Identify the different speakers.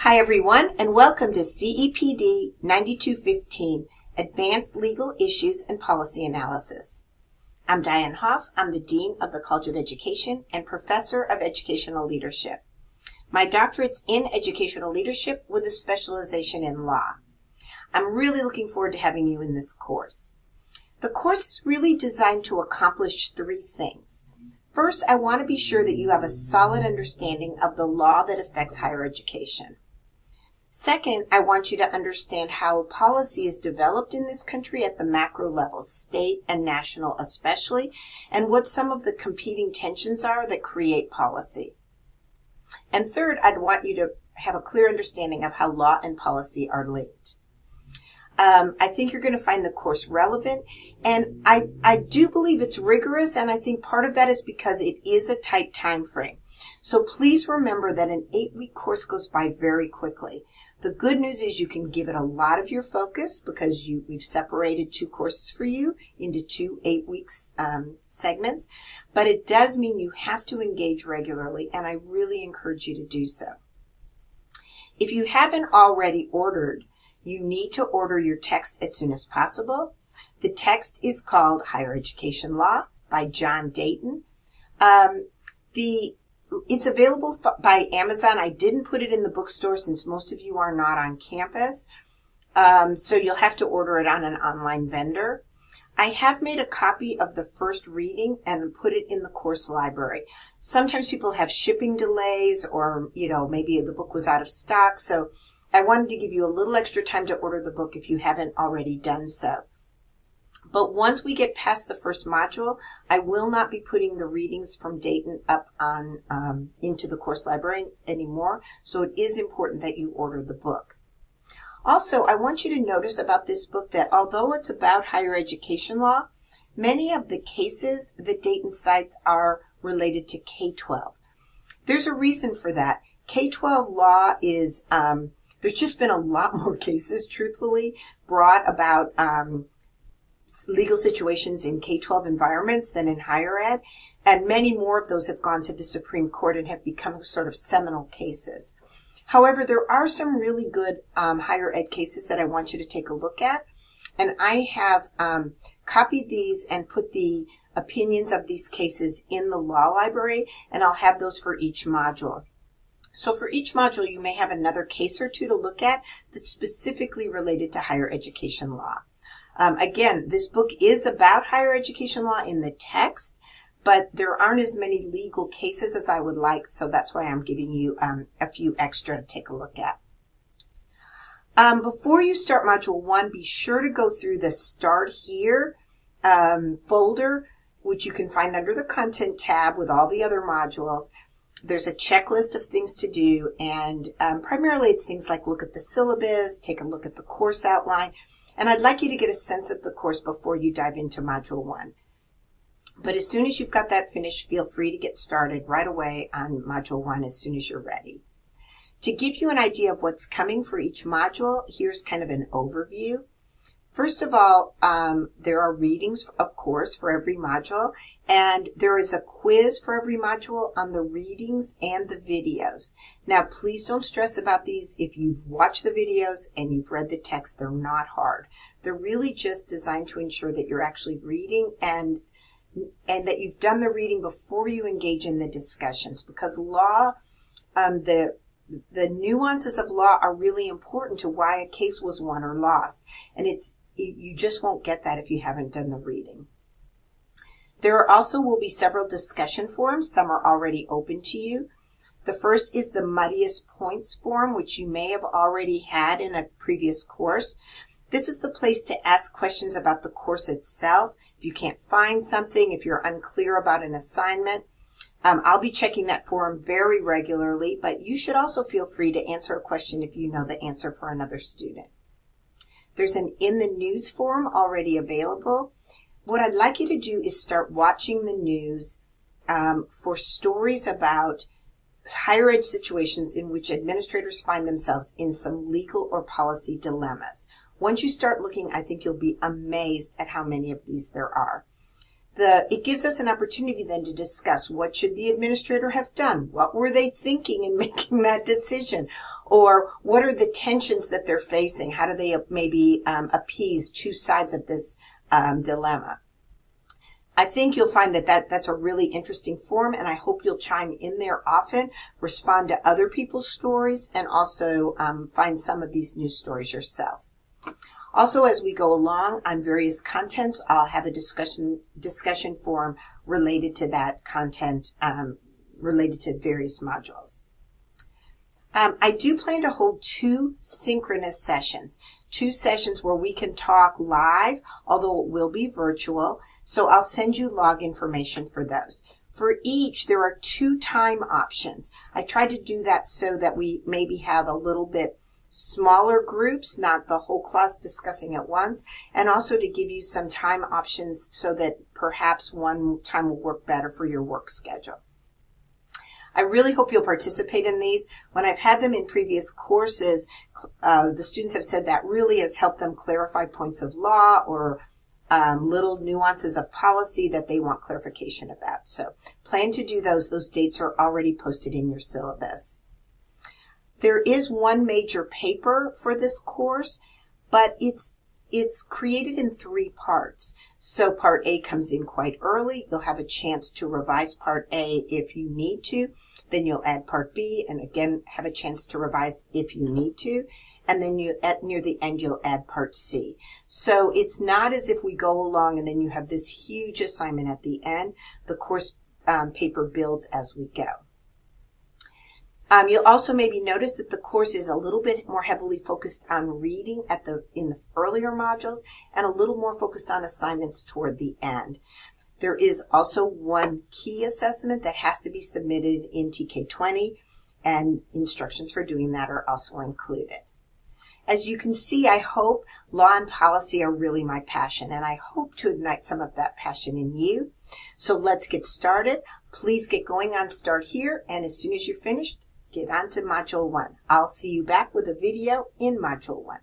Speaker 1: Hi everyone, and welcome to CEPD 9215, Advanced Legal Issues and Policy Analysis. I'm Diane Hoff. I'm the Dean of the College of Education and Professor of Educational Leadership. My doctorate's in Educational Leadership with a specialization in law. I'm really looking forward to having you in this course. The course is really designed to accomplish three things. First, I want to be sure that you have a solid understanding of the law that affects higher education. Second, I want you to understand how policy is developed in this country at the macro level, state and national especially, and what some of the competing tensions are that create policy. And third, I'd want you to have a clear understanding of how law and policy are linked. I think you're going to find the course relevant, and I do believe it's rigorous, and I think part of that is because it is a tight time frame. So please remember that an 8-week course goes by very quickly. The good news is you can give it a lot of your focus because we've separated 2 courses for you into 2 8-week segments, but it does mean you have to engage regularly, and I really encourage you to do so. If you haven't already ordered, you need to order your text as soon as possible. The text is called Higher Education Law by John Dayton. It's available by Amazon. I didn't put it in the bookstore since most of you are not on campus, so you'll have to order it on an online vendor. I have made a copy of the first reading and put it in the course library. Sometimes people have shipping delays or, maybe the book was out of stock, so I wanted to give you a little extra time to order the book if you haven't already done so. But once we get past the first module, I will not be putting the readings from Dayton up on into the course library anymore, so it is important that you order the book. Also, I want you to notice about this book that although it's about higher education law, many of the cases that Dayton cites are related to K-12. There's a reason for that. K-12 law is, there's just been a lot more cases, truthfully, brought about legal situations in K-12 environments than in higher ed, and many more of those have gone to the Supreme Court and have become sort of seminal cases. However, there are some really good higher ed cases that I want you to take a look at, and I have copied these and put the opinions of these cases in the law library, and I'll have those for each module. So for each module, you may have another case or two to look at that's specifically related to higher education law. Again, this book is about higher education law in the text, but there aren't as many legal cases as I would like, so that's why I'm giving you a few extra to take a look at. Before you start Module 1, be sure to go through the Start Here folder, which you can find under the Content tab with all the other modules. There's a checklist of things to do, and primarily it's things like look at the syllabus, take a look at the course outline, and I'd like you to get a sense of the course before you dive into Module 1. But as soon as you've got that finished, feel free to get started right away on Module 1 as soon as you're ready. To give you an idea of what's coming for each module, here's kind of an overview. First of all, there are readings, of course, for every module, and there is a quiz for every module on the readings and the videos. Now, please don't stress about these. If you've watched the videos and you've read the text, they're not hard. They're really just designed to ensure that you're actually reading and that you've done the reading before you engage in the discussions, because law, the nuances of law are really important to why a case was won or lost, and you just won't get that if you haven't done the reading. There also will be several discussion forums. Some are already open to you. The first is the Muddiest Points forum, which you may have already had in a previous course. This is the place to ask questions about the course itself. If you can't find something, if you're unclear about an assignment, I'll be checking that forum very regularly, but you should also feel free to answer a question if you know the answer for another student. There's an In the News forum already available. What I'd like you to do is start watching the news for stories about higher ed situations in which administrators find themselves in some legal or policy dilemmas. Once you start looking, I think you'll be amazed at how many of these there are. It gives us an opportunity then to discuss what should the administrator have done? What were they thinking in making that decision? Or what are the tensions that they're facing? How do they maybe appease two sides of this dilemma? I think you'll find that that's a really interesting form, and I hope you'll chime in there often, respond to other people's stories, and also find some of these news stories yourself. Also, as we go along on various contents, I'll have a discussion forum related to that content, related to various modules. I do plan to hold 2 synchronous sessions, 2 sessions where we can talk live, although it will be virtual. So I'll send you log information for those. For each, there are 2 time options. I tried to do that so that we maybe have a little bit smaller groups, not the whole class discussing at once, and also to give you some time options so that perhaps one time will work better for your work schedule. I really hope you'll participate in these. When I've had them in previous courses, the students have said that really has helped them clarify points of law or little nuances of policy that they want clarification about. So plan to do those. Those dates are already posted in your syllabus. There is one major paper for this course, but it's created in 3 parts. So part A comes in quite early. You'll have a chance to revise part A if you need to. Then you'll add part B and again have a chance to revise if you need to. And then near the end, you'll add part C. So it's not as if we go along and then you have this huge assignment at the end. The course paper builds as we go. You'll also maybe notice that the course is a little bit more heavily focused on reading in the earlier modules and a little more focused on assignments toward the end. There is also one key assessment that has to be submitted in TK20, and instructions for doing that are also included. As you can see, I hope law and policy are really my passion, and I hope to ignite some of that passion in you. So let's get started. Please get going on Start Here, and as soon as you're finished, get on to Module 1. I'll see you back with a video in Module 1.